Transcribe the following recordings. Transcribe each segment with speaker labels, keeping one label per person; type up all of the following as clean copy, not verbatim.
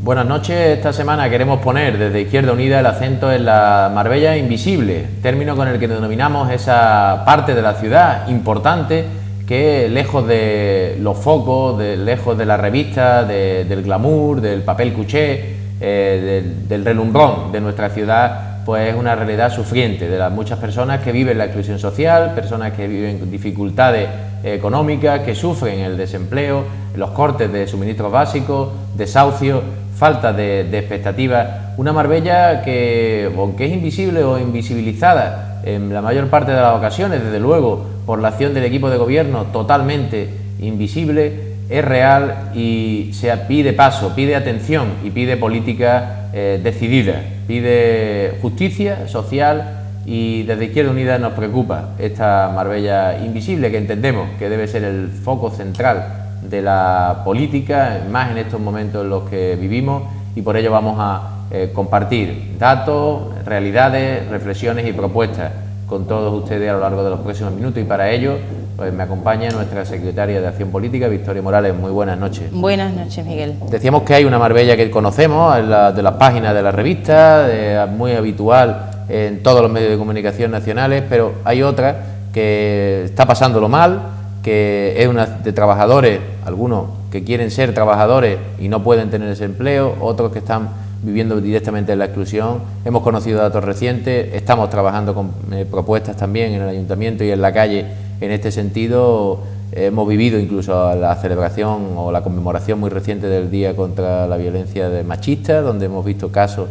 Speaker 1: Buenas noches. Esta semana queremos poner desde Izquierda Unida el acento en la Marbella invisible, término con el que denominamos esa parte de la ciudad importante que, lejos de los focos, lejos de la revista, del glamour, del papel cuché, del relumbrón de nuestra ciudad, pues es una realidad sufriente de las muchas personas que viven la exclusión social, personas que viven dificultades económicas, que sufren el desempleo, los cortes de suministros básicos, desahucios, falta de expectativas. Una Marbella que, aunque es invisible o invisibilizada en la mayor parte de las ocasiones, desde luego por la acción del equipo de gobierno totalmente invisible, es real y se pide paso, pide atención y pide política decidida, pide justicia social, y desde Izquierda Unida nos preocupa esta Marbella invisible, que entendemos que debe ser el foco central de la política, más en estos momentos en los que vivimos, y por ello vamos a compartir datos, realidades, reflexiones y propuestas con todos ustedes a lo largo de los próximos minutos, y para ello pues me acompaña nuestra secretaria de Acción Política, Victoria Morales. Muy buenas noches.
Speaker 2: Buenas noches, Miguel.
Speaker 1: Decíamos que hay una Marbella que conocemos de las páginas de la revista, muy habitual en todos los medios de comunicación nacionales, pero hay otra que está pasándolo mal, que es una de trabajadores, algunos que quieren ser trabajadores y no pueden tener ese empleo, otros que están viviendo directamente en la exclusión. Hemos conocido datos recientes, estamos trabajando con propuestas también en el Ayuntamiento y en la calle en este sentido. Hemos vivido incluso la celebración o la conmemoración muy reciente del Día contra la Violencia Machista, donde hemos visto casos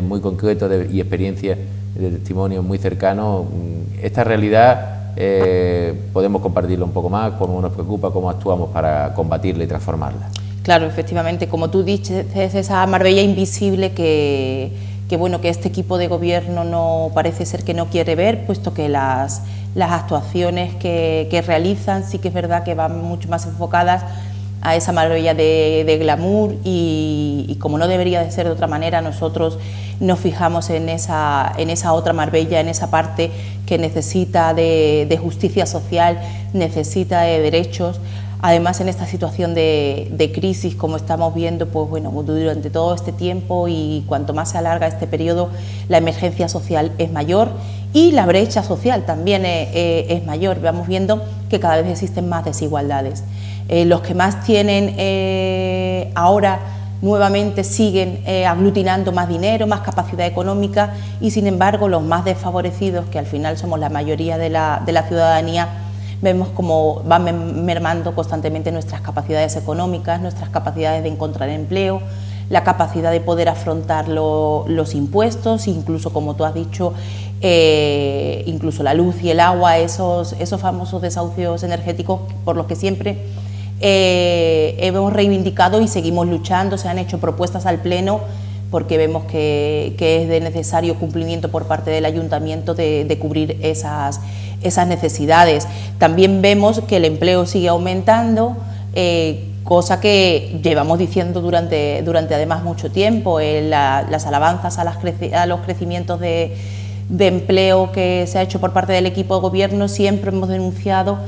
Speaker 1: muy concretos y experiencias de testimonios muy cercanos. Esta realidad podemos compartirla un poco más, cómo nos preocupa, cómo actuamos para combatirla y transformarla.
Speaker 2: Claro, efectivamente, como tú dices, es esa Marbella invisible que este equipo de gobierno no parece ser que no quiere ver, puesto que las actuaciones que realizan sí que es verdad que van mucho más enfocadas a esa Marbella de glamour, y como no debería de ser de otra manera, nosotros nos fijamos en esa otra Marbella, en esa parte que necesita de justicia social, necesita de derechos. Además, en esta situación de crisis, como estamos viendo, pues bueno, durante todo este tiempo, y cuanto más se alarga este periodo, la emergencia social es mayor y la brecha social también es mayor. Vamos viendo que cada vez existen más desigualdades. Los que más tienen ahora nuevamente siguen aglutinando más dinero, más capacidad económica, y sin embargo los más desfavorecidos, que al final somos la mayoría de la ciudadanía, vemos cómo van mermando constantemente nuestras capacidades económicas, nuestras capacidades de encontrar empleo, la capacidad de poder afrontar los impuestos, incluso, como tú has dicho, incluso la luz y el agua, esos famosos desahucios energéticos por los que siempre hemos reivindicado y seguimos luchando. Se han hecho propuestas al Pleno porque vemos que es de necesario cumplimiento por parte del Ayuntamiento de cubrir esas necesidades. También vemos que el empleo sigue aumentando, cosa que llevamos diciendo durante además mucho tiempo. Las alabanzas a los crecimientos de empleo que se ha hecho por parte del equipo de gobierno, siempre hemos denunciado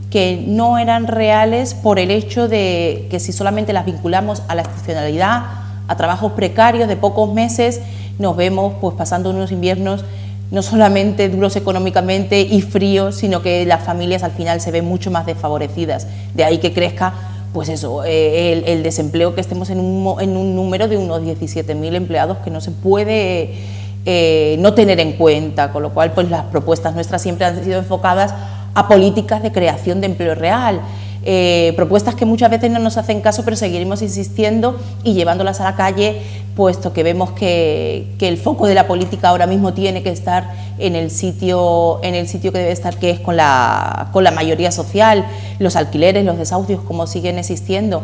Speaker 2: que no eran reales, por el hecho de que si solamente las vinculamos a la estacionalidad, a trabajos precarios de pocos meses, nos vemos pues pasando unos inviernos no solamente duros económicamente y fríos, sino que las familias al final se ven mucho más desfavorecidas. De ahí que crezca pues eso, el desempleo, que estemos en un número de unos 17.000 empleados que no se puede no tener en cuenta, con lo cual pues las propuestas nuestras siempre han sido enfocadas a políticas de creación de empleo real, propuestas que muchas veces no nos hacen caso, pero seguiremos insistiendo y llevándolas a la calle, puesto que vemos que el foco de la política ahora mismo tiene que estar en el sitio que debe estar, que es con la mayoría social. Los alquileres, los desahucios, como siguen existiendo,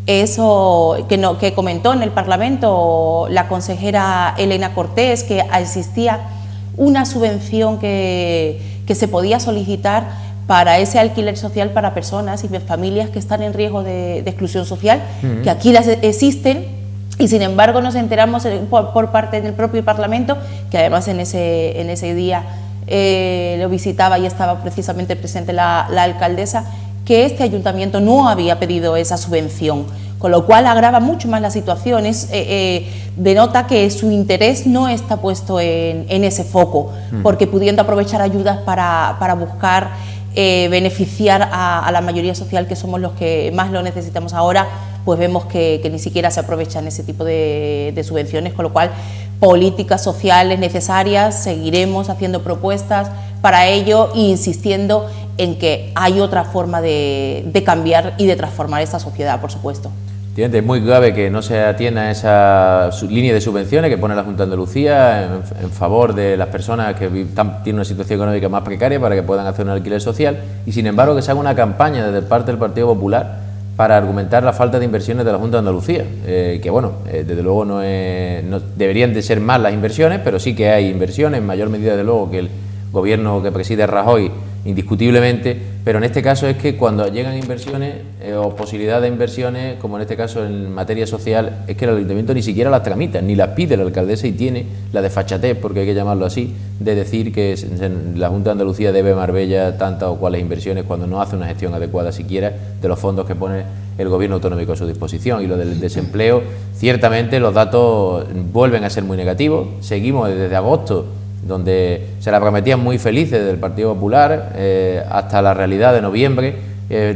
Speaker 2: eso que comentó en el Parlamento la consejera Elena Cortés, que existía una subvención que se podía solicitar para ese alquiler social para personas y familias que están en riesgo de exclusión social, que aquí las existen, y sin embargo nos enteramos por parte del propio Parlamento, que además en ese día lo visitaba y estaba precisamente presente la alcaldesa, que este ayuntamiento no había pedido esa subvención, con lo cual agrava mucho más la situación, denota que su interés no está puesto en ese foco, porque pudiendo aprovechar ayudas para buscar beneficiar a la mayoría social, que somos los que más lo necesitamos ahora, pues vemos que ni siquiera se aprovechan ese tipo de subvenciones, con lo cual políticas sociales necesarias, seguiremos haciendo propuestas para ello e insistiendo en que hay otra forma de cambiar y de transformar esta sociedad, por supuesto.
Speaker 1: Es muy grave que no se atienda a esa línea de subvenciones que pone la Junta de Andalucía en favor de las personas que tienen una situación económica más precaria para que puedan hacer un alquiler social, y sin embargo que se haga una campaña desde parte del Partido Popular para argumentar la falta de inversiones de la Junta de Andalucía, que bueno, desde luego no deberían de ser más las inversiones, pero sí que hay inversiones, en mayor medida desde luego que el gobierno que preside Rajoy, indiscutiblemente, pero en este caso es que cuando llegan inversiones o posibilidad de inversiones, como en este caso en materia social, es que el Ayuntamiento ni siquiera las tramita, ni las pide la alcaldesa, y tiene la desfachatez, porque hay que llamarlo así, de decir que la Junta de Andalucía debe a Marbella tantas o cuales inversiones cuando no hace una gestión adecuada siquiera de los fondos que pone el Gobierno autonómico a su disposición. Y lo del desempleo, ciertamente los datos vuelven a ser muy negativos. Seguimos desde agosto, donde se la prometían muy felices del Partido Popular, hasta la realidad de noviembre,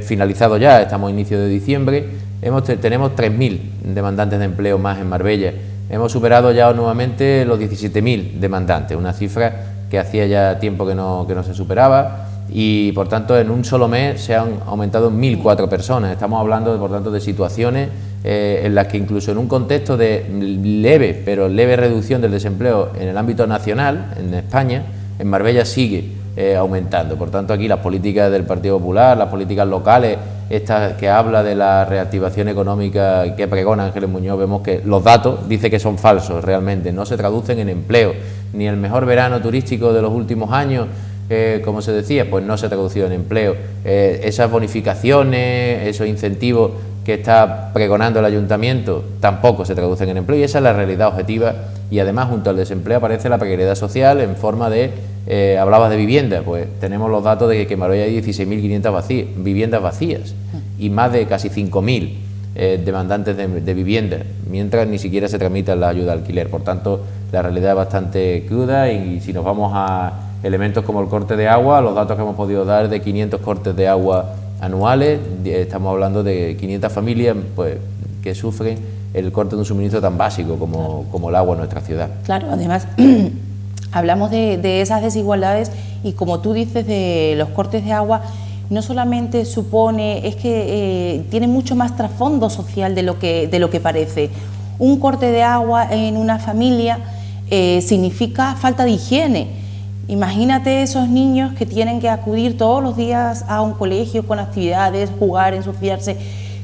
Speaker 1: finalizado ya, estamos a inicio de diciembre, tenemos 3.000 demandantes de empleo más en Marbella. Hemos superado ya nuevamente los 17.000 demandantes, una cifra que hacía ya tiempo que no se superaba, y por tanto en un solo mes se han aumentado 1.004 personas. Estamos hablando por tanto de situaciones en las que incluso en un contexto de leve reducción del desempleo en el ámbito nacional, en España, en Marbella sigue aumentando. Por tanto, aquí las políticas del Partido Popular, las políticas locales, estas que habla de la reactivación económica que pregona Ángeles Muñoz, vemos que los datos dicen que son falsos realmente, no se traducen en empleo, ni el mejor verano turístico de los últimos años, como se decía, pues no se ha traducido en empleo. Esas bonificaciones, esos incentivos que está pregonando el Ayuntamiento tampoco se traducen en empleo, y esa es la realidad objetiva. Y además, junto al desempleo aparece la precariedad social en forma de, hablabas de vivienda, pues tenemos los datos de que en Marbella hay 16.500 viviendas vacías y más de casi 5.000 demandantes de vivienda, mientras ni siquiera se tramitan la ayuda al alquiler. Por tanto, la realidad es bastante cruda, y si nos vamos a elementos como el corte de agua, los datos que hemos podido dar de 500 cortes de agua anuales, estamos hablando de 500 familias pues, que sufren el corte de un suministro tan básico como el agua en nuestra ciudad.
Speaker 2: Claro, además hablamos de esas desigualdades, y como tú dices, de los cortes de agua, no solamente supone, es que tiene mucho más trasfondo social de lo que parece. Un corte de agua en una familia significa falta de higiene. Imagínate esos niños que tienen que acudir todos los días a un colegio con actividades, jugar, ensuciarse,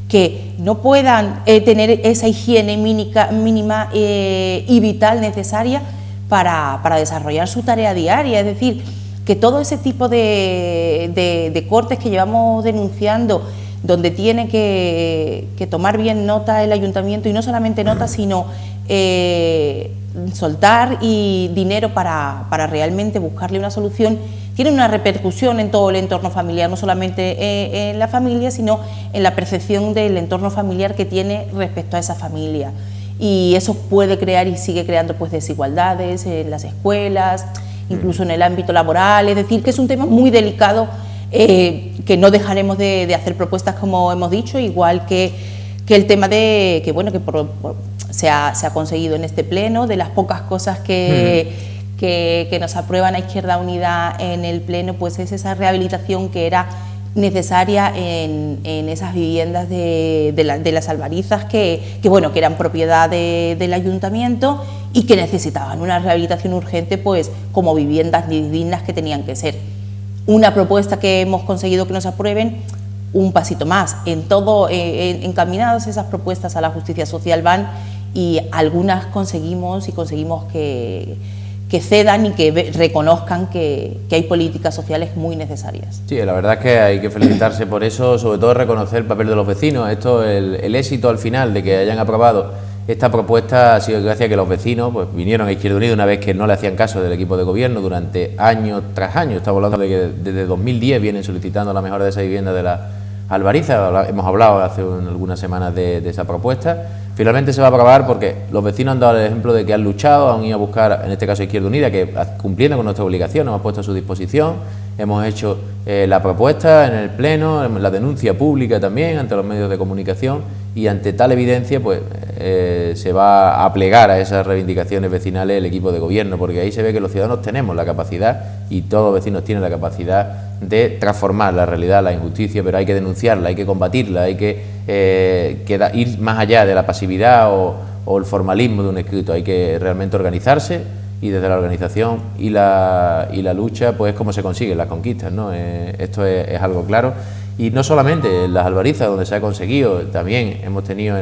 Speaker 2: que no puedan tener esa higiene mínima y vital necesaria para desarrollar su tarea diaria. Es decir, que todo ese tipo de cortes que llevamos denunciando, donde tiene que tomar bien nota el Ayuntamiento, y no solamente nota, sino soltar y dinero para realmente buscarle una solución, tiene una repercusión en todo el entorno familiar, no solamente en la familia, sino en la percepción del entorno familiar que tiene respecto a esa familia. Y eso puede crear y sigue creando pues desigualdades en las escuelas, incluso en el ámbito laboral. Es decir, que es un tema muy delicado, que no dejaremos de hacer propuestas, como hemos dicho, igual que el tema de que bueno, que se ha conseguido en este pleno, de las pocas cosas que nos aprueban a Izquierda Unida en el pleno, pues es esa rehabilitación que era necesaria en esas viviendas de las Albarizas, que eran propiedad del Ayuntamiento y que necesitaban una rehabilitación urgente, pues como viviendas dignas que tenían que ser. Una propuesta que hemos conseguido que nos aprueben, un pasito más. En todo, encaminadas esas propuestas a la justicia social van, y algunas conseguimos que cedan y que reconozcan que hay políticas sociales muy necesarias. Sí,
Speaker 1: la verdad es que hay que felicitarse por eso, sobre todo reconocer el papel de los vecinos. El éxito al final de que hayan aprobado esta propuesta ha sido gracias a que los vecinos pues vinieron a Izquierda Unida una vez que no le hacían caso del equipo de gobierno durante año tras año. Estamos hablando de que desde 2010 vienen solicitando la mejora de esa vivienda de la Albariza. Hemos hablado hace algunas semanas de esa propuesta. Finalmente se va a aprobar porque los vecinos han dado el ejemplo de que han luchado, han ido a buscar, en este caso Izquierda Unida, que cumpliendo con nuestra obligación nos hemos puesto a su disposición, hemos hecho la propuesta en el Pleno, la denuncia pública también ante los medios de comunicación, y ante tal evidencia pues se va a plegar a esas reivindicaciones vecinales el equipo de gobierno, porque ahí se ve que los ciudadanos tenemos la capacidad, y todos los vecinos tienen la capacidad de transformar la realidad, la injusticia, pero hay que denunciarla, hay que combatirla, hay que ir más allá de la pasividad o el formalismo de un escrito. Hay que realmente organizarse, y desde la organización y la lucha pues cómo se consiguen las conquistas, ¿no? Esto es algo claro, y no solamente en las Albarizas donde se ha conseguido, también hemos tenido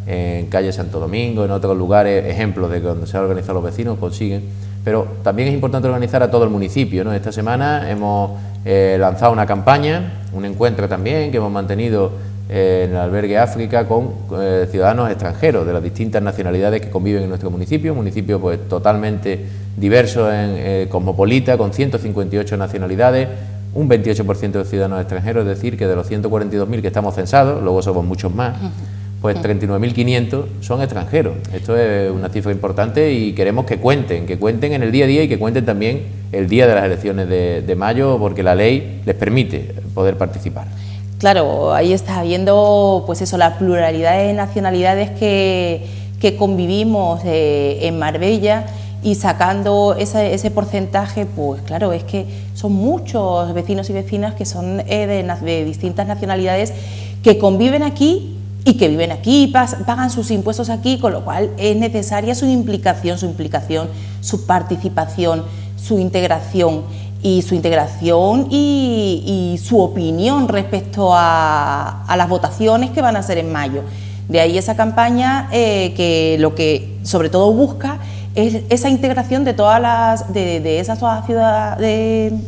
Speaker 1: en calle Santo Domingo, en otros lugares, ejemplos de que donde se han organizado los vecinos consiguen, pero también es importante organizar a todo el municipio, ¿no? Esta semana hemos lanzado una campaña, un encuentro también que hemos mantenido en el albergue África con ciudadanos extranjeros de las distintas nacionalidades que conviven en nuestro municipio, pues totalmente diverso, cosmopolita, con 158 nacionalidades, un 28% de ciudadanos extranjeros, es decir, que de los 142.000 que estamos censados, luego somos muchos más, pues 39.500 son extranjeros. Esto es una cifra importante y queremos que cuenten en el día a día, y que cuenten también el día de las elecciones de mayo, porque la ley les permite poder participar.
Speaker 2: Claro, ahí está viendo pues eso, la pluralidad de nacionalidades que convivimos en Marbella, y sacando ese porcentaje, pues claro, es que son muchos vecinos y vecinas que son de distintas nacionalidades, que conviven aquí y que viven aquí, pagan sus impuestos aquí, con lo cual es necesaria su implicación, su participación, su integración y su opinión respecto a las votaciones que van a ser en mayo. De ahí esa campaña que lo que sobre todo busca es esa integración de todas esas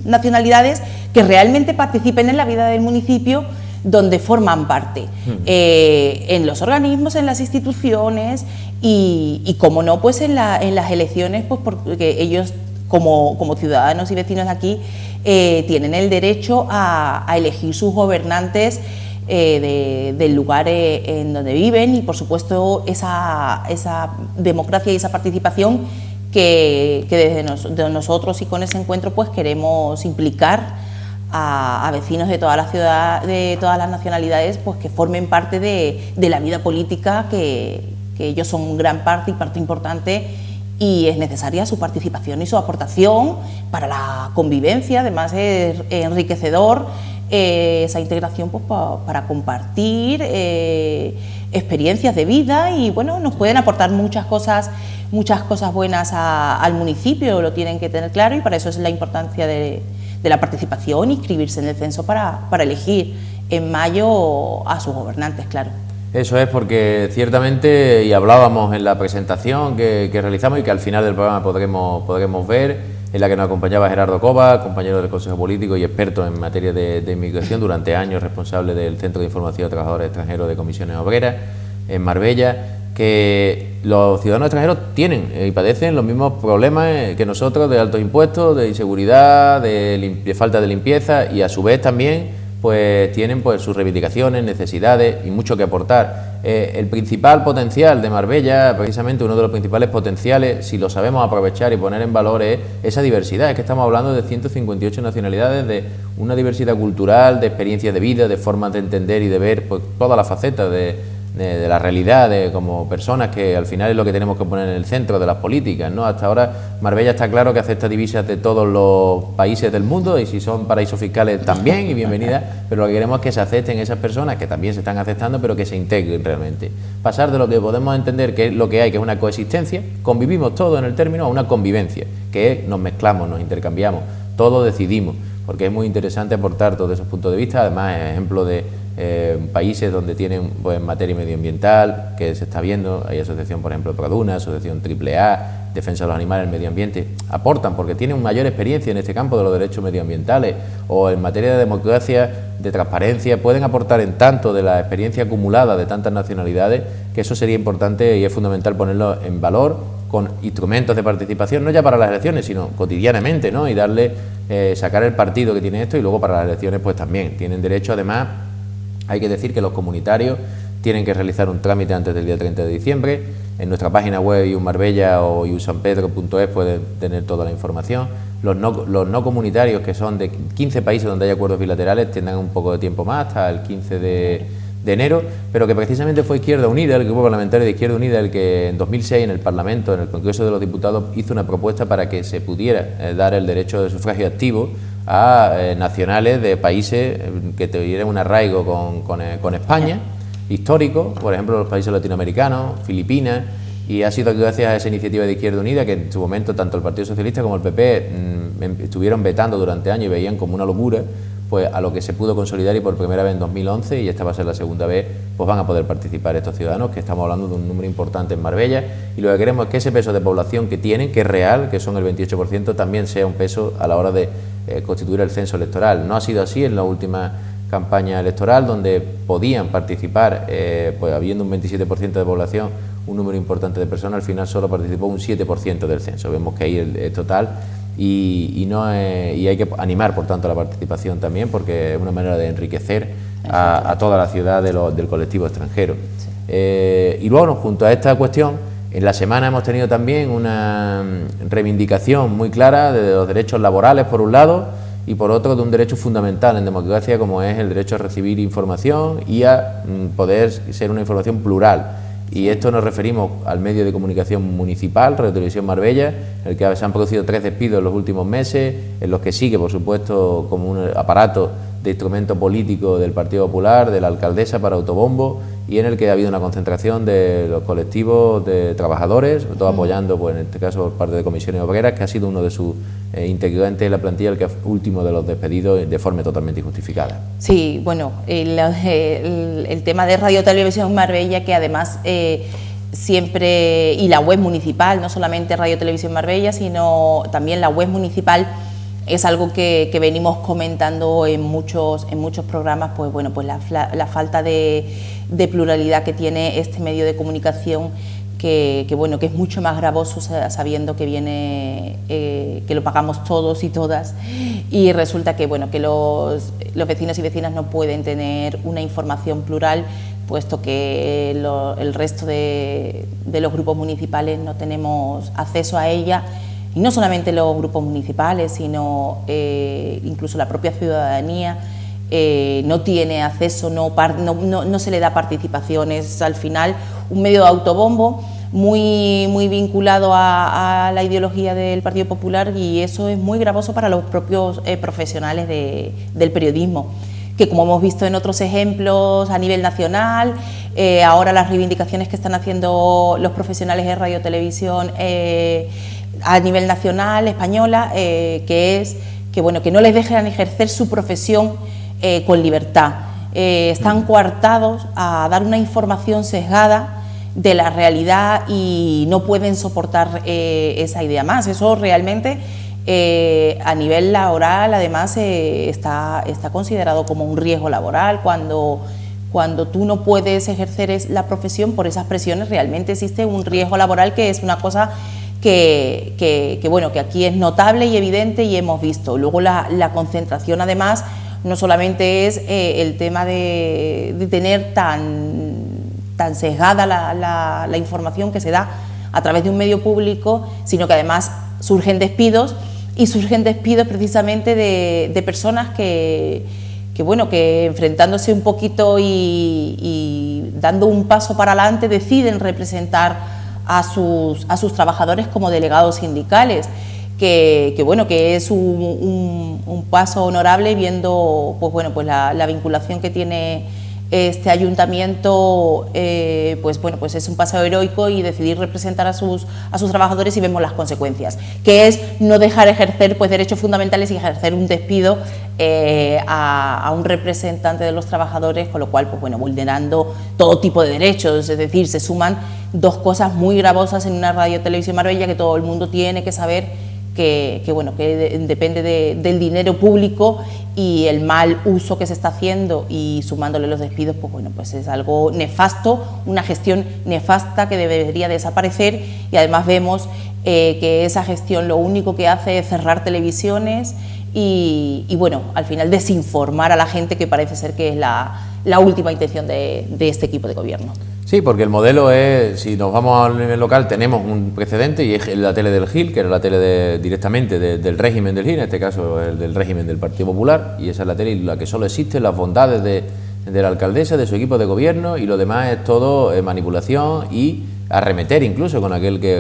Speaker 2: nacionalidades que realmente participen en la vida del municipio donde forman parte, en los organismos, en las instituciones y como no, pues en las elecciones, pues porque ellos como ciudadanos y vecinos de aquí tienen el derecho a elegir sus gobernantes del lugar en donde viven, y por supuesto esa democracia y esa participación que desde nosotros y con ese encuentro pues queremos implicar a vecinos de toda la ciudad, de todas las nacionalidades, pues que formen parte de la vida política, que ellos son gran parte y parte importante, y es necesaria su participación y su aportación para la convivencia. Además es enriquecedor esa integración pues para compartir experiencias de vida, y bueno, nos pueden aportar muchas cosas buenas al municipio, lo tienen que tener claro, y para eso es la importancia de la participación, inscribirse en el censo para elegir en mayo a sus gobernantes, claro.
Speaker 1: Eso es, porque ciertamente, y hablábamos en la presentación que realizamos y que al final del programa podremos ver, en la que nos acompañaba Gerardo Cova, compañero del Consejo Político y experto en materia de inmigración, durante años responsable del Centro de Información de Trabajadores Extranjeros de Comisiones Obreras en Marbella, que los ciudadanos extranjeros tienen y padecen los mismos problemas que nosotros, de altos impuestos, de inseguridad, de falta de limpieza, y a su vez también pues tienen pues sus reivindicaciones, necesidades y mucho que aportar. El principal potencial de Marbella, precisamente uno de los principales potenciales, si lo sabemos aprovechar y poner en valor, es esa diversidad. Es que estamos hablando de 158 nacionalidades, de una diversidad cultural, de experiencias de vida, de formas de entender y de ver pues todas las facetas de la realidad, como personas, que al final es lo que tenemos que poner en el centro de las políticas, ¿no? Hasta ahora Marbella está claro que acepta divisas de todos los países del mundo, y si son paraísos fiscales también, y bienvenidas, pero lo que queremos es que se acepten esas personas, que también se están aceptando, pero que se integren realmente. Pasar de lo que podemos entender que es lo que hay, que es una coexistencia, convivimos todos en el término, a una convivencia, que es nos mezclamos, nos intercambiamos, todos decidimos, porque es muy interesante aportar todos esos puntos de vista. Además, ejemplo de países donde tienen pues, materia medioambiental, que se está viendo, hay asociación, por ejemplo, Produna, asociación AAA, Defensa de los Animales, el Medio Ambiente, aportan porque tienen mayor experiencia en este campo de los derechos medioambientales, o en materia de democracia, de transparencia, pueden aportar en tanto de la experiencia acumulada de tantas nacionalidades, que eso sería importante y es fundamental ponerlo en valor con instrumentos de participación, no ya para las elecciones, sino cotidianamente, ¿no? Y darle, sacar el partido que tiene esto, y luego para las elecciones pues también tienen derecho, además, Hay que decir que los comunitarios tienen que realizar un trámite antes del día 30 de diciembre. En nuestra página web iusmarbella o iusanpedro.es pueden tener toda la información. Los no comunitarios, que son de 15 países donde hay acuerdos bilaterales, tendrán un poco de tiempo más, hasta el 15 de enero, pero que precisamente fue Izquierda Unida, el grupo parlamentario de Izquierda Unida, el que en 2006 en el Parlamento, en el Congreso de los Diputados, hizo una propuesta para que se pudiera dar el derecho de sufragio activo a nacionales de países que tuvieran un arraigo con España, histórico, por ejemplo los países latinoamericanos, Filipinas, y ha sido gracias a esa iniciativa de Izquierda Unida que en su momento tanto el Partido Socialista como el PP estuvieron vetando durante años y veían como una locura, pues a lo que se pudo consolidar, y por primera vez en 2011, y esta va a ser la segunda vez, pues van a poder participar estos ciudadanos, que estamos hablando de un número importante en Marbella, y lo que queremos es que ese peso de población que tienen, que es real, que son el 28%, también sea un peso a la hora de constituir el censo electoral. No ha sido así en la última campaña electoral, donde podían participar, pues habiendo un 27% de población, un número importante de personas, al final solo participó un 7% del censo. Vemos que ahí el total, y hay que animar, por tanto, la participación también, porque es una manera de enriquecer a toda la ciudad del colectivo extranjero. Sí. Y luego, junto a esta cuestión, en la semana hemos tenido también una reivindicación muy clara de los derechos laborales, por un lado, y por otro de un derecho fundamental en democracia, como es el derecho a recibir información y a poder ser una información plural. Y esto nos referimos al medio de comunicación municipal, Radio Televisión Marbella, en el que se han producido 3 despidos en los últimos meses, en los que sigue, por supuesto, como un aparato de instrumento político del Partido Popular, de la alcaldesa para autobombo, y en el que ha habido una concentración de los colectivos de trabajadores, sobre todo apoyando, pues en este caso por parte de Comisiones Obreras, que ha sido uno de sus integrantes de la plantilla, el último de los despedidos de forma totalmente injustificada.
Speaker 2: Sí, bueno, el tema de Radio Televisión Marbella, que además siempre, y la web municipal, no solamente Radio Televisión Marbella, sino también la web municipal, es algo que venimos comentando en muchos programas, pues bueno, pues la falta de pluralidad que tiene este medio de comunicación, que bueno, que es mucho más gravoso sabiendo que viene, que lo pagamos todos y todas, y resulta que bueno, que los vecinos y vecinas no pueden tener una información plural, puesto que el resto de los grupos municipales no tenemos acceso a ella. Y no solamente los grupos municipales, sino incluso la propia ciudadanía no tiene acceso, no se le da participación. Es al final un medio de autobombo muy vinculado a la ideología del Partido Popular, y eso es muy gravoso para los propios profesionales del periodismo, que como hemos visto en otros ejemplos a nivel nacional, ahora las reivindicaciones que están haciendo los profesionales de radio televisión a nivel nacional, española, que es que, bueno, que no les dejan ejercer su profesión con libertad. Están coartados a dar una información sesgada de la realidad y no pueden soportar esa idea más. Eso realmente a nivel laboral, además, está considerado como un riesgo laboral. Cuando tú no puedes ejercer la profesión por esas presiones, realmente existe un riesgo laboral, que es una cosa que bueno, que aquí es notable y evidente y hemos visto. Luego la concentración, además, no solamente es el tema de tener tan sesgada la información que se da a través de un medio público, sino que además surgen despidos, y surgen despidos precisamente de personas que bueno, que enfrentándose un poquito y dando un paso para adelante, deciden representar a sus trabajadores como delegados sindicales, que bueno, que es un paso honorable, viendo pues bueno, pues la vinculación que tiene este ayuntamiento, pues bueno, pues es un paso heroico, y decidir representar a sus trabajadores, y vemos las consecuencias, que es no dejar ejercer pues derechos fundamentales y ejercer un despido a un representante de los trabajadores, con lo cual pues bueno, vulnerando todo tipo de derechos. Es decir, se suman dos cosas muy gravosas en una Radio Televisión Marbella, que todo el mundo tiene que saber que bueno, que depende del dinero público, y el mal uso que se está haciendo, y sumándole los despidos, pues bueno, pues es algo nefasto, una gestión nefasta que debería desaparecer. Y además vemos que esa gestión lo único que hace es cerrar televisiones y bueno, al final desinformar a la gente, que parece ser que es la la última intención de este equipo de gobierno.
Speaker 1: Sí, porque el modelo es, si nos vamos al nivel local, tenemos un precedente y es la tele del GIL, que era la tele directamente del régimen del GIL, en este caso el del régimen del Partido Popular, y esa es la tele en la que solo existen las bondades de la alcaldesa, de su equipo de gobierno, y lo demás es todo manipulación y arremeter incluso con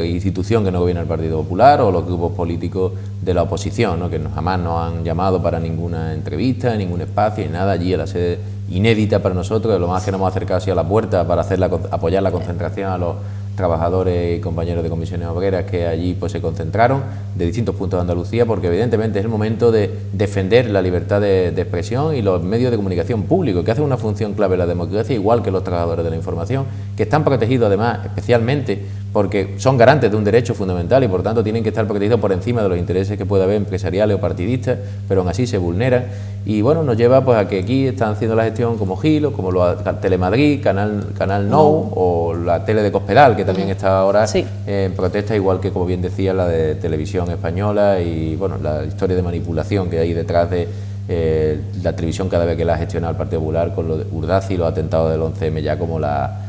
Speaker 1: institución que no gobierna el Partido Popular o los grupos políticos de la oposición, ¿no? Que jamás nos han llamado para ninguna entrevista, ningún espacio, ni nada. Allí a la sede inédita para nosotros, lo más que nos hemos acercado así a la puerta para apoyar la concentración a los trabajadores y compañeros de comisiones obreras que allí pues se concentraron de distintos puntos de Andalucía, porque evidentemente es el momento de defender la libertad de expresión y los medios de comunicación públicos, que hacen una función clave en la democracia, igual que los trabajadores de la información, que están protegidos además especialmente porque son garantes de un derecho fundamental y por tanto tienen que estar protegidos por encima de los intereses que pueda haber empresariales o partidistas, pero aún así se vulneran. Y bueno, nos lleva pues a que aquí están haciendo la gestión como GIL, o como Telemadrid, Canal Nou o la tele de Cospedal, que también está ahora en protesta, igual que, como bien decía, la de Televisión Española y bueno, la historia de manipulación que hay detrás de la televisión cada vez que la ha gestionado el Partido Popular, con lo de Urdaci y los atentados del 11M ya como la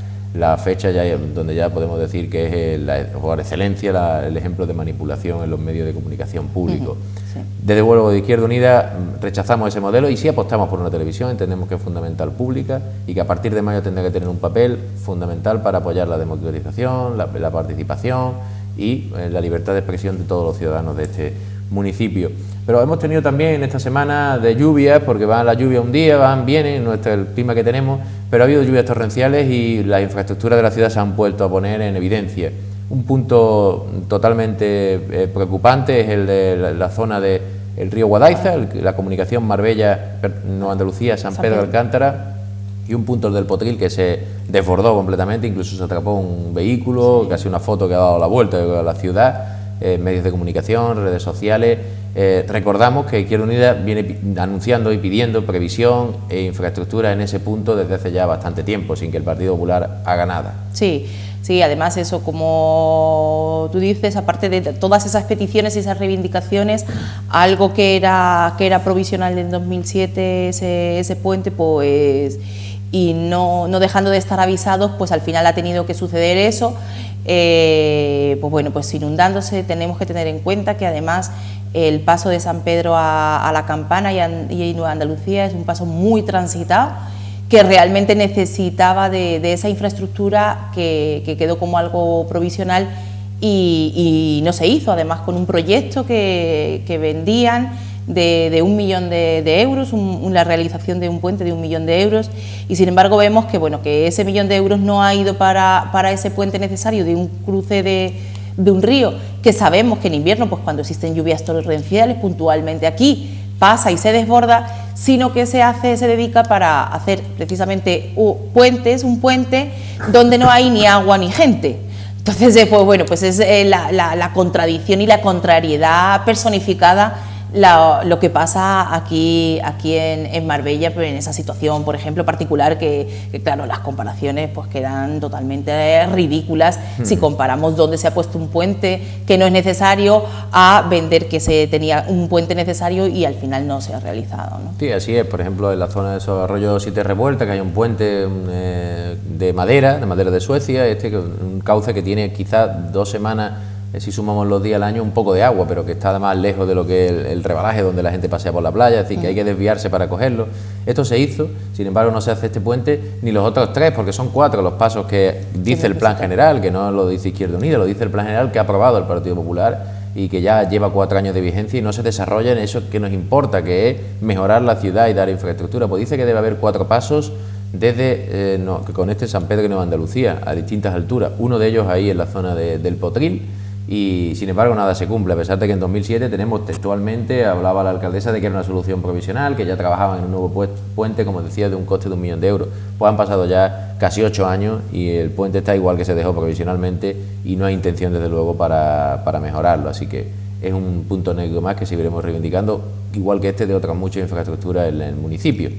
Speaker 1: fecha ya donde ya podemos decir que es por excelencia el ejemplo de manipulación en los medios de comunicación públicos. Desde luego, de Izquierda Unida rechazamos ese modelo y sí apostamos por una televisión, entendemos que es fundamental pública y que a partir de mayo tendrá que tener un papel fundamental para apoyar la democratización, la participación y la libertad de expresión de todos los ciudadanos de este municipio. Pero hemos tenido también esta semana de lluvias, porque van las lluvias un día, vienen, el clima que tenemos, pero ha habido lluvias torrenciales y las infraestructuras de la ciudad se han vuelto a poner en evidencia. Un punto totalmente preocupante es el de la zona del río Guadaiza, la comunicación Marbella-Nueva Andalucía-San Pedro de Alcántara, y un punto del Potril que se desbordó completamente, incluso se atrapó un vehículo, casi una foto que ha dado la vuelta a la ciudad, medios de comunicación, redes sociales. Recordamos que Izquierda Unida viene anunciando y pidiendo previsión e infraestructura en ese punto desde hace ya bastante tiempo, sin que el Partido Popular haga nada.
Speaker 2: Sí, además eso, como tú dices, aparte de todas esas peticiones y esas reivindicaciones, algo que era provisional en 2007, ese puente, pues, y no dejando de estar avisados, pues al final ha tenido que suceder eso. Pues bueno, pues inundándose. Tenemos que tener en cuenta que además el paso de San Pedro a la Campana y Nueva Andalucía es un paso muy transitado, que realmente necesitaba de esa infraestructura que quedó como algo provisional y no se hizo, además con un proyecto que vendían de 1 millón de euros, la realización de un puente de 1 millón de euros, y sin embargo vemos que, bueno, que ese 1 millón de euros no ha ido para ese puente necesario de un cruce de un río, que sabemos que en invierno, pues cuando existen lluvias torrenciales, puntualmente aquí pasa y se desborda, sino que se dedica para hacer precisamente un puente donde no hay ni agua ni gente. Entonces, pues bueno, pues es la contradicción y la contrariedad personificada lo que pasa aquí en Marbella, pero en esa situación, por ejemplo, particular, que claro, las comparaciones pues quedan totalmente ridículas si comparamos dónde se ha puesto un puente que no es necesario a vender que se tenía un puente necesario y al final no se ha realizado, ¿no?
Speaker 1: Sí, así es. Por ejemplo, en la zona de esos arroyos Siete Revueltas, que hay un puente de madera de Suecia, un cauce que tiene quizás 2 semanas, si sumamos los días al año, un poco de agua, pero que está además lejos de lo que es el rebalaje donde la gente pasea por la playa, es decir, que hay que desviarse para cogerlo. Esto se hizo, sin embargo no se hace este puente ni los otros 3, porque son 4 los pasos que dice el Plan General, que no lo dice Izquierda Unida, lo dice el Plan General que ha aprobado el Partido Popular y que ya lleva 4 años de vigencia y no se desarrolla en eso que nos importa, que es mejorar la ciudad y dar infraestructura. Pues dice que debe haber 4 pasos desde que conecte San Pedro y Nueva Andalucía a distintas alturas, uno de ellos ahí en la zona del Potril. Y sin embargo nada se cumple, a pesar de que en 2007 tenemos textualmente, hablaba la alcaldesa de que era una solución provisional, que ya trabajaban en un nuevo puente, como decía, de un coste de 1 millón de euros. Pues han pasado ya casi 8 años y el puente está igual que se dejó provisionalmente y no hay intención desde luego para mejorarlo, así que es un punto negro más que seguiremos reivindicando, igual que de otras muchas infraestructuras en el municipio.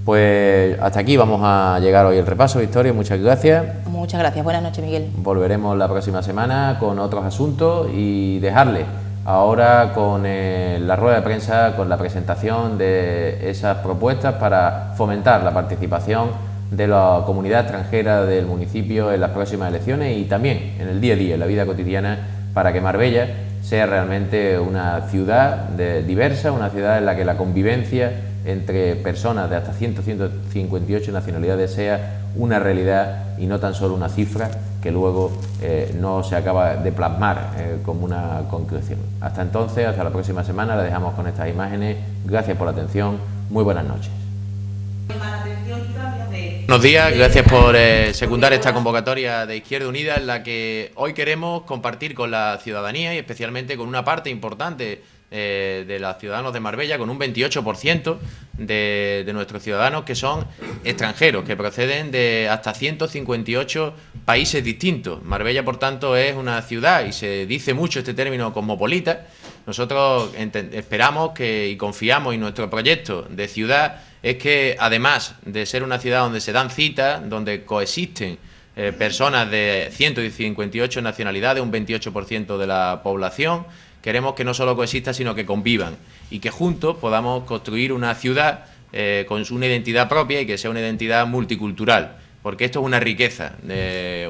Speaker 1: Pues hasta aquí vamos a llegar hoy el repaso, Victoria, muchas gracias.
Speaker 2: Muchas gracias, buenas noches, Miguel.
Speaker 1: Volveremos la próxima semana con otros asuntos y dejarle ahora con la rueda de prensa, con la presentación de esas propuestas para fomentar la participación de la comunidad extranjera del municipio en las próximas elecciones y también en el día a día, en la vida cotidiana, para que Marbella sea realmente una ciudad diversa, una ciudad en la que la convivencia entre personas de hasta 158 nacionalidades sea una realidad y no tan solo una cifra que luego no se acaba de plasmar como una concreción. Hasta entonces, hasta la próxima semana, la dejamos con estas imágenes. Gracias por la atención, muy buenas noches. Buenos días, gracias por secundar esta convocatoria de Izquierda Unida en la que hoy queremos compartir con la ciudadanía y especialmente con una parte importante de los ciudadanos de Marbella, con un 28% de nuestros ciudadanos que son extranjeros, que proceden de hasta 158 países distintos. Marbella, por tanto, es una ciudad, y se dice mucho este término, cosmopolita. Nosotros esperamos y confiamos en nuestro proyecto de ciudad es que, además de ser una ciudad donde se dan citas, donde coexisten personas de 158 nacionalidades, un 28% de la población, queremos que no solo coexista, sino que convivan y que juntos podamos construir una ciudad con una identidad propia y que sea una identidad multicultural, porque esto es una riqueza,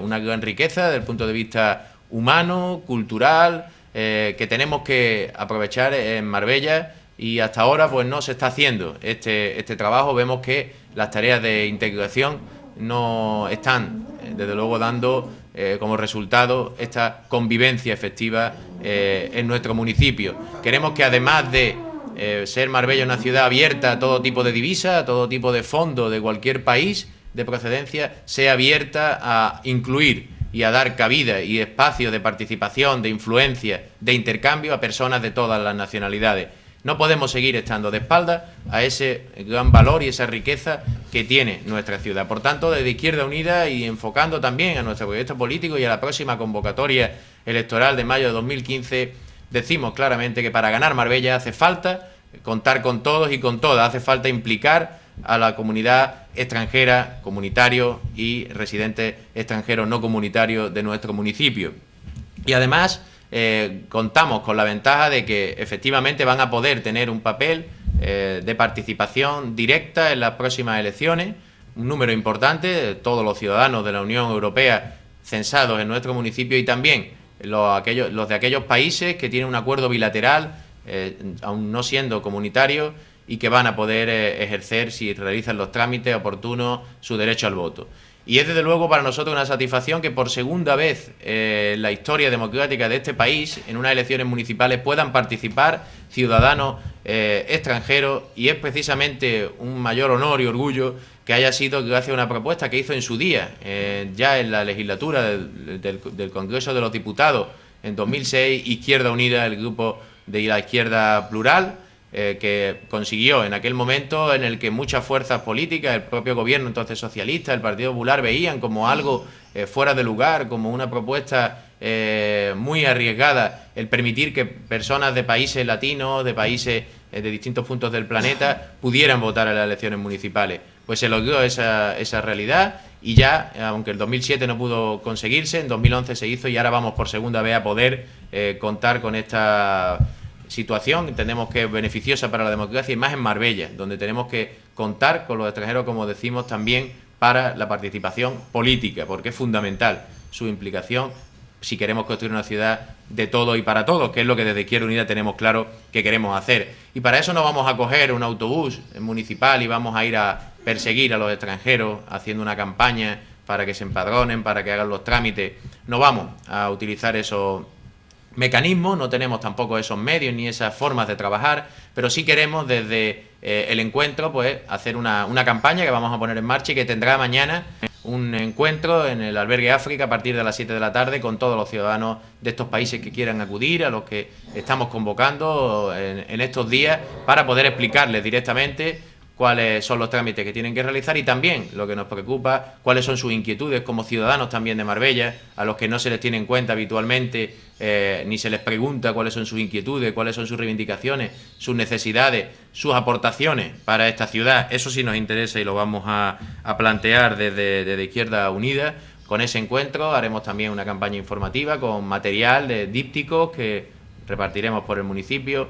Speaker 1: una gran riqueza desde el punto de vista humano, cultural, que tenemos que aprovechar en Marbella y hasta ahora pues no se está haciendo este trabajo. Vemos que las tareas de integración no están, desde luego, dando como resultado esta convivencia efectiva en nuestro municipio. Queremos que, además de ser Marbella una ciudad abierta a todo tipo de divisas, a todo tipo de fondos de cualquier país de procedencia, sea abierta a incluir y a dar cabida y espacio de participación, de influencia, de intercambio a personas de todas las nacionalidades. No podemos seguir estando de espaldas a ese gran valor y esa riqueza que tiene nuestra ciudad. Por tanto, desde Izquierda Unida y enfocando también a nuestro proyecto político y a la próxima convocatoria electoral de mayo de 2015, decimos claramente que para ganar Marbella hace falta contar con todos y con todas, hace falta implicar a la comunidad extranjera, comunitarios y residentes extranjeros no comunitarios de nuestro municipio. Y además contamos con la ventaja de que efectivamente van a poder tener un papel de participación directa en las próximas elecciones, un número importante de todos los ciudadanos de la Unión Europea censados en nuestro municipio y también los de aquellos países que tienen un acuerdo bilateral, aún no siendo comunitarios, y que van a poder ejercer, si realizan los trámites oportunos, su derecho al voto. Y es desde luego para nosotros una satisfacción que por segunda vez en la historia democrática de este país, en unas elecciones municipales, puedan participar ciudadanos extranjeros, y es precisamente un mayor honor y orgullo que haya sido gracias a una propuesta que hizo en su día, ya en la legislatura del Congreso de los Diputados en 2006, Izquierda Unida, el grupo de la izquierda plural, que consiguió en aquel momento en el que muchas fuerzas políticas, el propio gobierno entonces socialista, el Partido Popular, veían como algo fuera de lugar, como una propuesta muy arriesgada, el permitir que personas de países latinos, de países de distintos puntos del planeta, pudieran votar en las elecciones municipales. Pues se logró esa realidad y ya, aunque en 2007 no pudo conseguirse, en 2011 se hizo y ahora vamos por segunda vez a poder contar con esta situación. Entendemos que es beneficiosa para la democracia y más en Marbella, donde tenemos que contar con los extranjeros, como decimos, también para la participación política, porque es fundamental su implicación si queremos construir una ciudad de todos y para todos, que es lo que desde Izquierda Unida tenemos claro que queremos hacer. Y para eso no vamos a coger un autobús municipal y vamos a ir a perseguir a los extranjeros haciendo una campaña para que se empadronen, para que hagan los trámites. No vamos a utilizar esos mecanismos, no tenemos tampoco esos medios ni esas formas de trabajar, pero sí queremos desde el encuentro pues hacer una campaña que vamos a poner en marcha y que tendrá mañana un encuentro en el Albergue África a partir de las 7 de la tarde con todos los ciudadanos de estos países que quieran acudir, a los que estamos convocando en estos días, para poder explicarles directamente cuáles son los trámites que tienen que realizar y también, lo que nos preocupa, cuáles son sus inquietudes como ciudadanos también de Marbella, a los que no se les tiene en cuenta habitualmente, ni se les pregunta cuáles son sus inquietudes, cuáles son sus reivindicaciones, sus necesidades, sus aportaciones para esta ciudad. Eso sí nos interesa y lo vamos a plantear desde Izquierda Unida. Con ese encuentro haremos también una campaña informativa con material de dípticos que repartiremos por el municipio.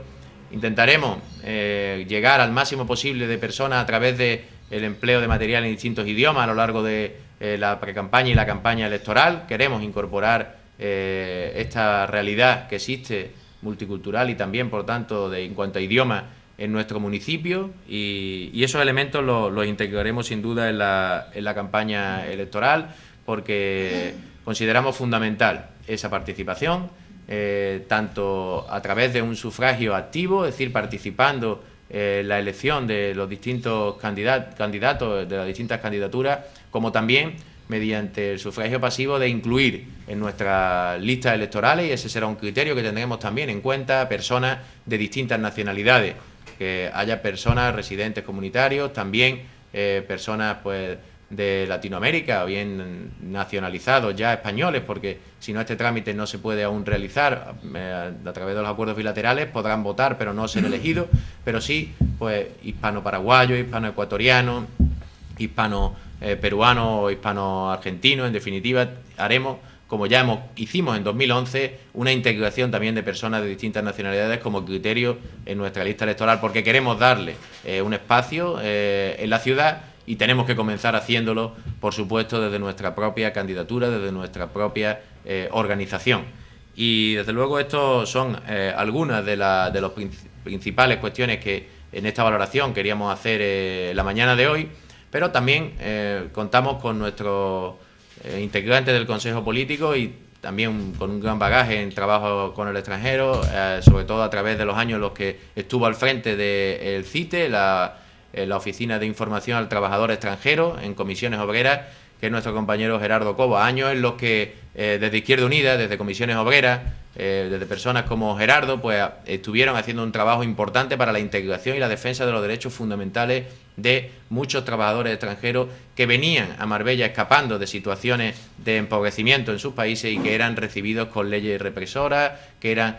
Speaker 1: Intentaremos llegar al máximo posible de personas a través del empleo de material en distintos idiomas a lo largo de la precampaña y la campaña electoral. Queremos incorporar esta realidad que existe multicultural y también, por tanto, en cuanto a idiomas en nuestro municipio, y esos elementos los integraremos sin duda en la campaña electoral, porque consideramos fundamental esa participación, tanto a través de un sufragio activo, es decir, participando en la elección de los distintos candidatos de las distintas candidaturas, como también mediante el sufragio pasivo de incluir en nuestras listas electorales, y ese será un criterio que tendremos también en cuenta, personas de distintas nacionalidades, que haya personas residentes comunitarios, también personas pues de Latinoamérica o bien nacionalizados ya españoles, porque si no este trámite no se puede aún realizar a través de los acuerdos bilaterales, podrán votar pero no ser elegidos, pero sí pues hispano-paraguayos, hispano-ecuatorianos, hispano-peruanos o hispano-argentinos. En definitiva, haremos, como ya hicimos en 2011, una integración también de personas de distintas nacionalidades como criterio en nuestra lista electoral, porque queremos darle un espacio en la ciudad, y tenemos que comenzar haciéndolo, por supuesto, desde nuestra propia candidatura, desde nuestra propia organización. Y desde luego estos son algunas de las principales cuestiones que en esta valoración queríamos hacer la mañana de hoy, pero también contamos con nuestros integrantes del Consejo Político y también con un gran bagaje en trabajo con el extranjero, sobre todo a través de los años en los que estuvo al frente del CITE, la Oficina de Información al Trabajador Extranjero, en Comisiones Obreras, que es nuestro compañero Gerardo Cobo. Años en los que desde Izquierda Unida, desde Comisiones Obreras, desde personas como Gerardo, pues estuvieron haciendo un trabajo importante para la integración y la defensa de los derechos fundamentales de muchos trabajadores extranjeros que venían a Marbella escapando de situaciones de empobrecimiento en sus países y que eran recibidos con leyes represoras, que eran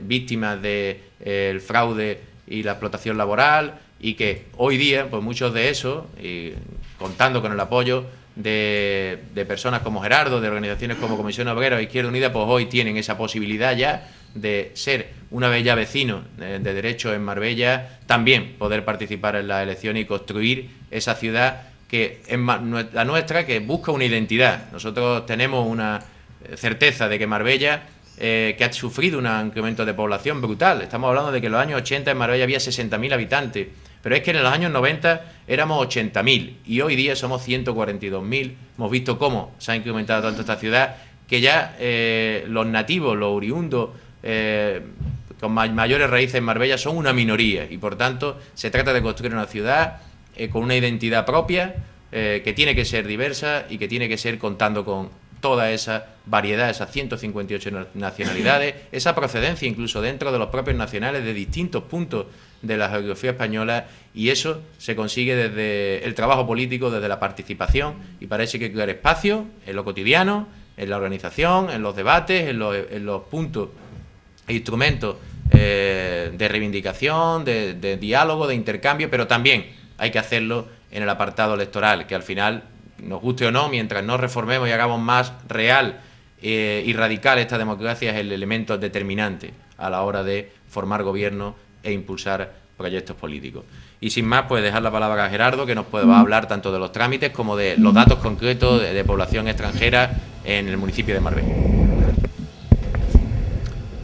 Speaker 1: víctimas del fraude y la explotación laboral, y que hoy día, pues muchos de esos, contando con el apoyo de personas como Gerardo, de organizaciones como Comisión Obrera o Izquierda Unida, pues hoy tienen esa posibilidad ya de ser, una vez ya vecinos de derechos en Marbella, también poder participar en las elecciones y construir esa ciudad que es la nuestra, que busca una identidad. Nosotros tenemos una certeza de que Marbella, que ha sufrido un incremento de población brutal. Estamos hablando de que en los años 80 en Marbella había 60.000 habitantes, pero es que en los años 90 éramos 80.000 y hoy día somos 142.000. Hemos visto cómo se ha incrementado tanto esta ciudad, que ya los nativos, los oriundos, con mayores raíces en Marbella, son una minoría, y por tanto se trata de construir una ciudad con una identidad propia, que tiene que ser diversa y que tiene que ser contando con toda esa variedad, esas 158 nacionalidades, esa procedencia incluso dentro de los propios nacionales de distintos puntos de la geografía española, y eso se consigue desde el trabajo político, desde la participación, y para eso hay que crear espacio en lo cotidiano, en la organización, en los debates, en los puntos e instrumentos de reivindicación, de diálogo, de intercambio, pero también hay que hacerlo en el apartado electoral, que al final, nos guste o no, mientras no reformemos y hagamos más real y radical esta democracia, es el elemento determinante a la hora de formar gobierno e impulsar proyectos políticos. Y sin más, pues dejar la palabra a Gerardo, que nos va a hablar tanto de los trámites como de los datos concretos de población extranjera en el municipio de Marbella.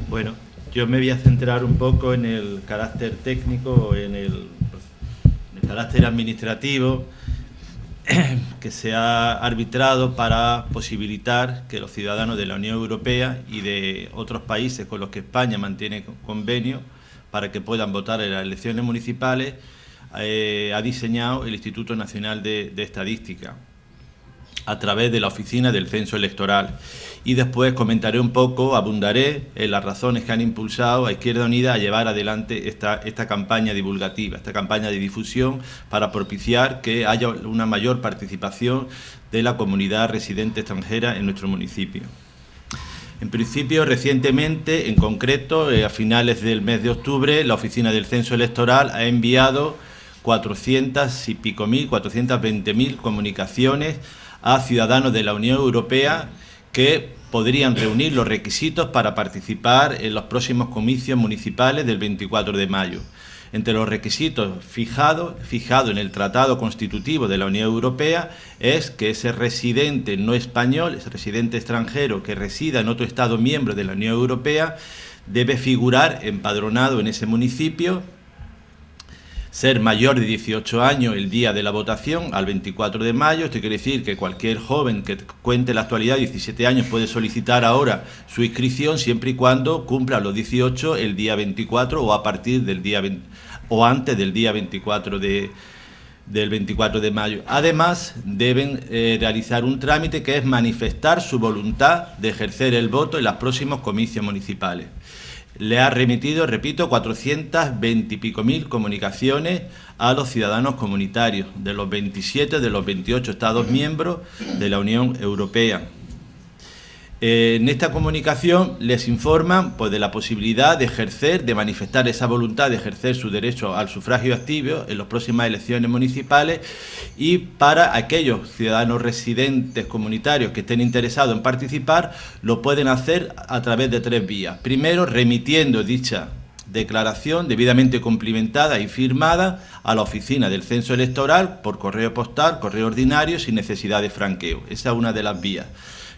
Speaker 3: Bueno, yo me voy a centrar un poco en el carácter técnico, en el carácter administrativo que se ha arbitrado para posibilitar que los ciudadanos de la Unión Europea y de otros países con los que España mantiene convenio para que puedan votar en las elecciones municipales, ha diseñado el Instituto Nacional de Estadística a través de la Oficina del Censo Electoral. Y después comentaré un poco, abundaré en las razones que han impulsado a Izquierda Unida a llevar adelante esta campaña divulgativa, esta campaña de difusión para propiciar que haya una mayor participación de la comunidad residente extranjera en nuestro municipio. En principio, recientemente, en concreto, a finales del mes de octubre, la Oficina del Censo Electoral ha enviado 420.000 comunicaciones a ciudadanos de la Unión Europea que podrían reunir los requisitos para participar en los próximos comicios municipales del 24 de mayo. Entre los requisitos fijados en el Tratado Constitutivo de la Unión Europea es que ese residente no español, ese residente extranjero que resida en otro Estado miembro de la Unión Europea, debe figurar empadronado en ese municipio, ser mayor de 18 años el día de la votación, al 24 de mayo. Esto quiere decir que cualquier joven que cuente la actualidad 17 años puede solicitar ahora su inscripción siempre y cuando cumpla los 18 el día 24 o a partir del día 20, o antes del día 24 del 24 de mayo. Además, deben realizar un trámite que es manifestar su voluntad de ejercer el voto en los próximos comicios municipales. Le ha remitido, repito, 420 y pico mil comunicaciones a los ciudadanos comunitarios de los 27 de los 28 Estados miembros de la Unión Europea. En esta comunicación les informan pues, de la posibilidad de ejercer, de manifestar esa voluntad de ejercer su derecho al sufragio activo en las próximas elecciones municipales, y para aquellos ciudadanos residentes comunitarios que estén interesados en participar, lo pueden hacer a través de 3 vías. Primero, remitiendo dicha declaración debidamente cumplimentada y firmada a la oficina del censo electoral por correo postal, correo ordinario, sin necesidad de franqueo. Esa es una de las vías.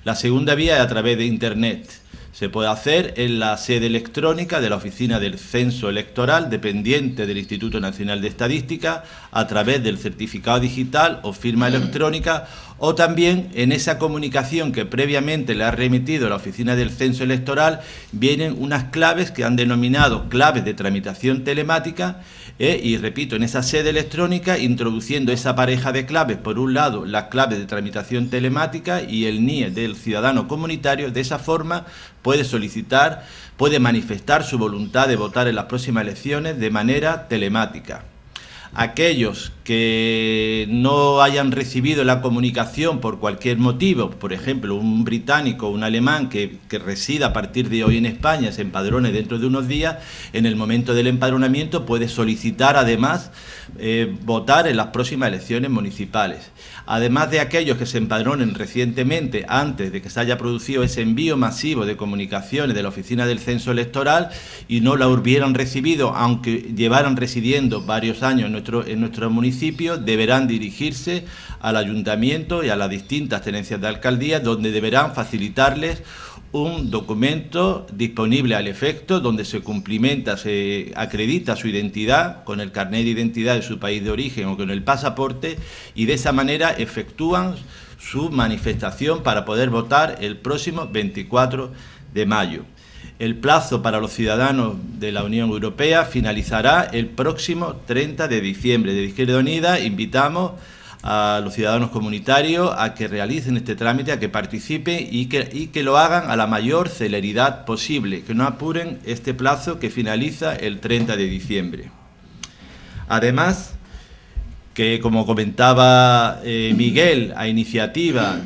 Speaker 3: La segunda vía es a través de Internet. Se puede hacer en la sede electrónica de la Oficina del Censo Electoral, dependiente del Instituto Nacional de Estadística, a través del certificado digital o firma electrónica, o también en esa comunicación que previamente le ha remitido la Oficina del Censo Electoral, vienen unas claves que han denominado claves de tramitación telemática, y repito, en esa sede electrónica, introduciendo esa pareja de claves, por un lado las claves de tramitación telemática y el NIE del ciudadano comunitario. De esa forma puede solicitar, puede manifestar su voluntad de votar en las próximas elecciones de manera telemática. Aquellos que no hayan recibido la comunicación por cualquier motivo, por ejemplo, un británico o un alemán que resida a partir de hoy en España, se empadrone dentro de unos días, en el momento del empadronamiento puede solicitar además votar en las próximas elecciones municipales. Además de aquellos que se empadronen recientemente, antes de que se haya producido ese envío masivo de comunicaciones de la Oficina del Censo Electoral y no la hubieran recibido, aunque llevaran residiendo varios años en nuestro municipio, deberán dirigirse al ayuntamiento y a las distintas tenencias de alcaldía, donde deberán facilitarles un documento disponible al efecto, donde se cumplimenta, se acredita su identidad con el carnet de identidad de su país de origen o con el pasaporte, y de esa manera efectúan su manifestación para poder votar el próximo 24 de mayo. El plazo para los ciudadanos de la Unión Europea finalizará el próximo 30 de diciembre. De Izquierda Unida invitamos a los ciudadanos comunitarios a que realicen este trámite, a que participen y que lo hagan a la mayor celeridad posible, que no apuren este plazo que finaliza el 30 de diciembre. Además, que como comentaba Miguel, a iniciativa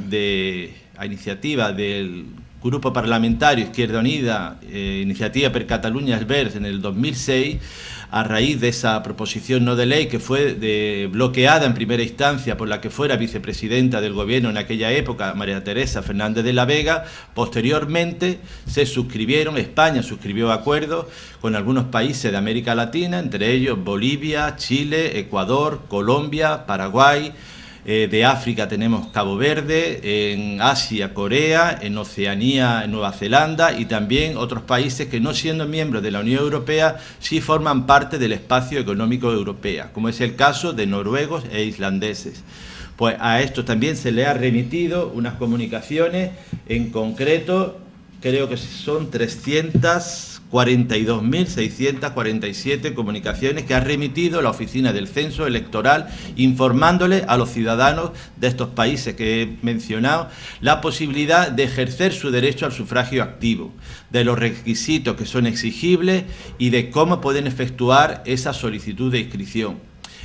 Speaker 3: del Grupo Parlamentario Izquierda Unida, Iniciativa per Catalunya Verds en el 2006, a raíz de esa proposición no de ley que fue bloqueada en primera instancia por la que fuera vicepresidenta del gobierno en aquella época, María Teresa Fernández de la Vega, posteriormente España suscribió acuerdos con algunos países de América Latina, entre ellos Bolivia, Chile, Ecuador, Colombia, Paraguay. De África tenemos Cabo Verde, en Asia Corea, en Oceanía Nueva Zelanda, y también otros países que, no siendo miembros de la Unión Europea, sí forman parte del espacio económico europeo, como es el caso de noruegos e islandeses. Pues a esto también se le ha remitido unas comunicaciones, en concreto creo que son 342.647 comunicaciones que ha remitido la Oficina del Censo Electoral, informándole a los ciudadanos de estos países que he mencionado la posibilidad de ejercer su derecho al sufragio activo, de los requisitos que son exigibles y de cómo pueden efectuar esa solicitud de inscripción.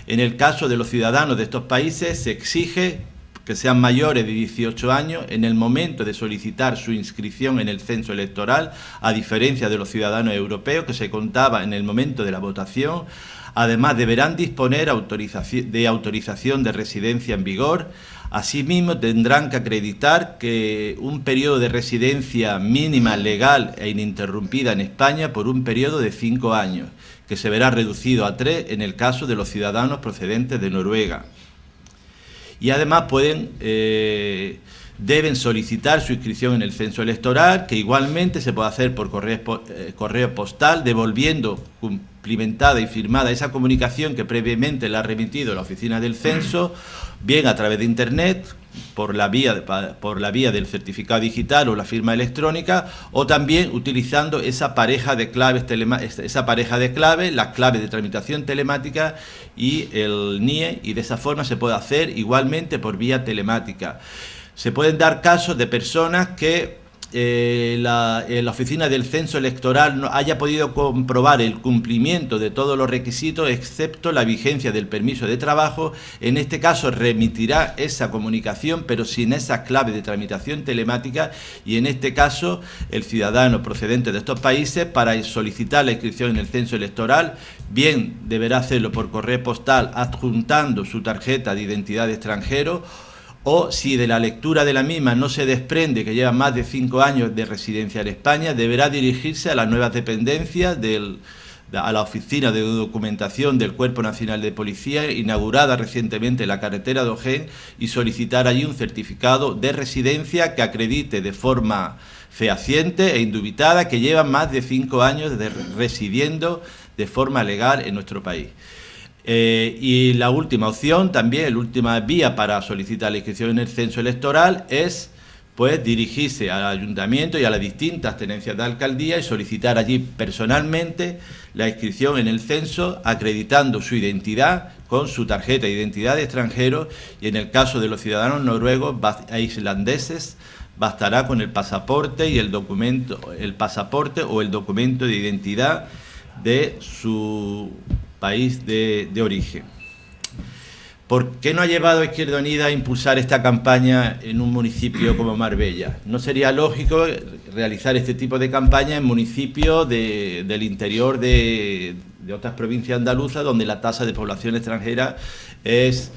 Speaker 3: En el caso de los ciudadanos de estos países se exige que sean mayores de 18 años en el momento de solicitar su inscripción en el censo electoral, a diferencia de los ciudadanos europeos, que se contaba en el momento de la votación. Además, deberán disponer de autorización de residencia en vigor. Asimismo, tendrán que acreditar que un periodo de residencia mínima, legal e ininterrumpida en España por un periodo de 5 años, que se verá reducido a 3 en el caso de los ciudadanos procedentes de Noruega. Y además deben solicitar su inscripción en el censo electoral, que igualmente se puede hacer por correo postal, devolviendo cumplimentada y firmada esa comunicación que previamente le ha remitido la oficina del censo, bien a través de Internet, por la vía del certificado digital o la firma electrónica, o también utilizando esa pareja de claves, las claves de tramitación telemática y el NIE, y de esa forma se puede hacer igualmente por vía telemática. Se pueden dar casos de personas que la oficina del censo electoral no haya podido comprobar el cumplimiento de todos los requisitos, excepto la vigencia del permiso de trabajo. En este caso remitirá esa comunicación, pero sin esa clave de tramitación telemática, y en este caso el ciudadano procedente de estos países, para solicitar la inscripción en el censo electoral, bien deberá hacerlo por correo postal adjuntando su tarjeta de identidad de extranjero, o si de la lectura de la misma no se desprende que lleva más de 5 años de residencia en España, deberá dirigirse a las nuevas dependencias a la Oficina de Documentación del Cuerpo Nacional de Policía, inaugurada recientemente en la carretera de Ojén, y solicitar allí un certificado de residencia que acredite de forma fehaciente e indubitada que lleva más de 5 años residiendo de forma legal en nuestro país. Y la última opción, también la última vía para solicitar la inscripción en el censo electoral, es pues dirigirse al ayuntamiento y a las distintas tenencias de alcaldía y solicitar allí personalmente la inscripción en el censo, acreditando su identidad con su tarjeta de identidad de extranjero, y en el caso de los ciudadanos noruegos e islandeses bastará con el pasaporte y el pasaporte o el documento de identidad de su país de origen. ¿Por qué no ha llevado Izquierda Unida a impulsar esta campaña en un municipio como Marbella? ¿No sería lógico realizar este tipo de campaña en municipios del interior de otras provincias andaluzas, donde la tasa de población extranjera es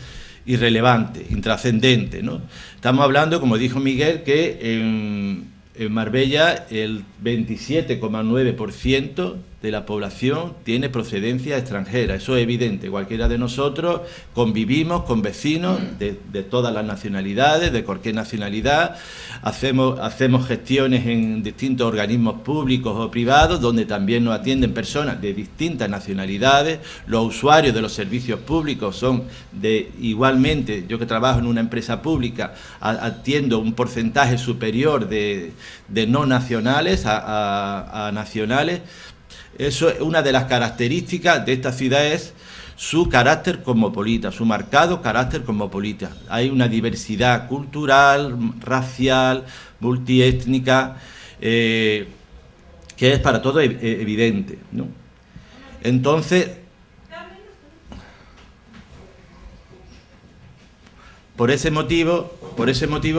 Speaker 3: irrelevante, intrascendente, ¿no? Estamos hablando, como dijo Miguel, que en Marbella el 27,9% de la población tiene procedencia extranjera. Eso es evidente. Cualquiera de nosotros convivimos con vecinos de todas las nacionalidades, de cualquier nacionalidad. Hacemos gestiones en distintos organismos públicos o privados, donde también nos atienden personas de distintas nacionalidades. Los usuarios de los servicios públicos son igualmente, yo que trabajo en una empresa pública, atiendo un porcentaje superior de no nacionales a nacionales. Eso es una de las características de esta ciudad, es su carácter cosmopolita, su marcado carácter cosmopolita. Hay una diversidad cultural, racial, multiétnica, que es para todos evidente, ¿no? Entonces, por ese motivo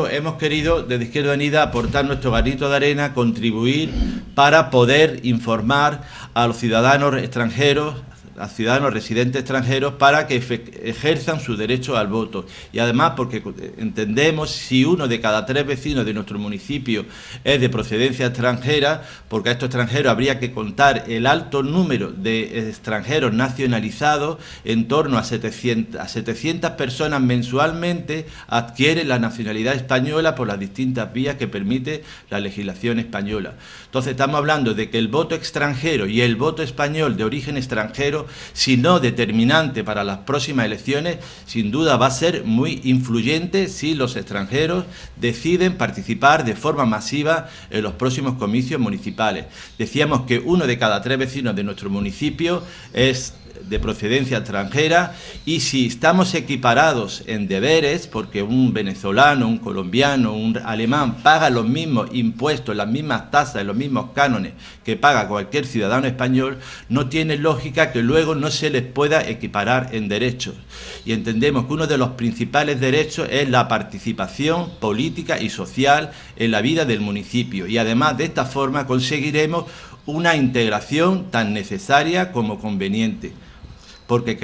Speaker 3: hemos querido desde Izquierda Unida aportar nuestro granito de arena, contribuir para poder informar a los ciudadanos extranjeros, a ciudadanos residentes extranjeros, para que ejerzan su derecho al voto. Y además porque entendemos, si 1 de cada 3 vecinos de nuestro municipio es de procedencia extranjera, porque a estos extranjeros habría que contar el alto número de extranjeros nacionalizados, en torno a 700 personas mensualmente adquieren la nacionalidad española por las distintas vías que permite la legislación española. Entonces estamos hablando de que el voto extranjero y el voto español de origen extranjero, si no determinante para las próximas elecciones, sin duda va a ser muy influyente si los extranjeros deciden participar de forma masiva en los próximos comicios municipales. Decíamos que 1 de cada 3 vecinos de nuestro municipio es de procedencia extranjera, y si estamos equiparados en deberes, porque un venezolano, un colombiano, un alemán paga los mismos impuestos, las mismas tasas, los mismos cánones que paga cualquier ciudadano español, no tiene lógica que luego no se les pueda equiparar en derechos. Y entendemos que uno de los principales derechos es la participación política y social en la vida del municipio, y además de esta forma conseguiremos una integración tan necesaria como conveniente, porque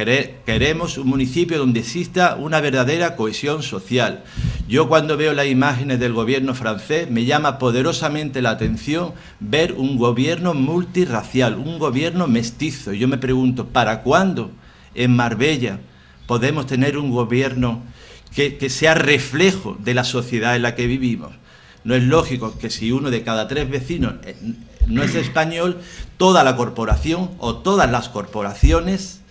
Speaker 3: queremos un municipio donde exista una verdadera cohesión social. Yo cuando veo las imágenes del gobierno francés me llama poderosamente la atención ver un gobierno multirracial, un gobierno mestizo. Yo me pregunto, ¿para cuándo en Marbella podemos tener un gobierno que sea reflejo de la sociedad en la que vivimos? No es lógico que si uno de cada 3 vecinos no es español, toda la corporación o todas las corporaciones,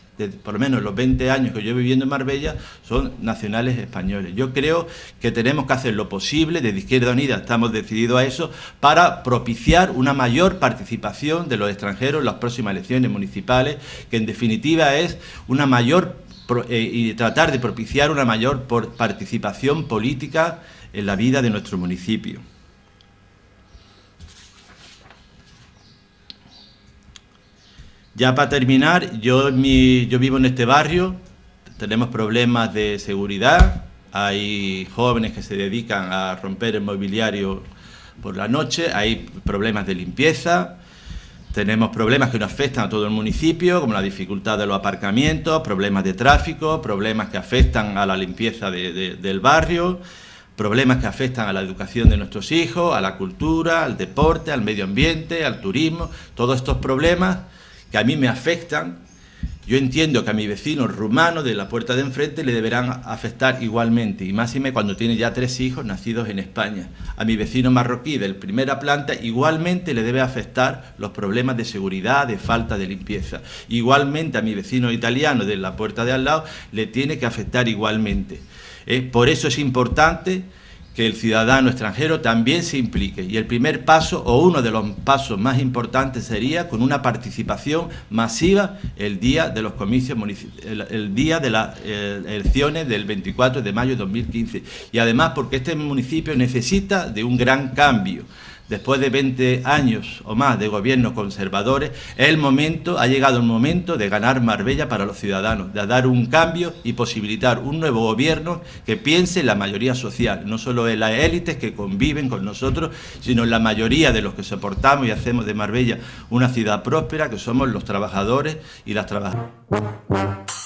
Speaker 3: por lo menos los 20 años que yo he viviendo en Marbella, son nacionales españoles. Yo creo que tenemos que hacer lo posible, desde Izquierda Unida estamos decididos a eso, para propiciar una mayor participación de los extranjeros en las próximas elecciones municipales, que en definitiva es una mayor y tratar de propiciar una mayor participación política en la vida de nuestro municipio. Ya para terminar, yo vivo en este barrio, tenemos problemas de seguridad, hay jóvenes que se dedican a romper el mobiliario por la noche, hay problemas de limpieza, tenemos problemas que nos afectan a todo el municipio, como la dificultad de los aparcamientos, problemas de tráfico, problemas que afectan a la limpieza del barrio, problemas que afectan a la educación de nuestros hijos, a la cultura, al deporte, al medio ambiente, al turismo. Todos estos problemas que a mí me afectan, yo entiendo que a mi vecino rumano de la puerta de enfrente le deberán afectar igualmente, y máxime cuando tiene ya 3 hijos nacidos en España. A mi vecino marroquí de primera planta igualmente le debe afectar los problemas de seguridad, de falta de limpieza. Igualmente a mi vecino italiano de la puerta de al lado le tiene que afectar igualmente. Por eso es importante que el ciudadano extranjero también se implique, y el primer paso, o uno de los pasos más importantes, sería con una participación masiva el día de los comicios el día de las elecciones del 24 de mayo de 2015, y además porque este municipio necesita de un gran cambio. Después de 20 años o más de gobiernos conservadores, ha llegado el momento de ganar Marbella para los ciudadanos, de dar un cambio y posibilitar un nuevo gobierno que piense en la mayoría social, no solo en las élites que conviven con nosotros, sino en la mayoría de los que soportamos y hacemos de Marbella una ciudad próspera, que somos los trabajadores y las trabajadoras.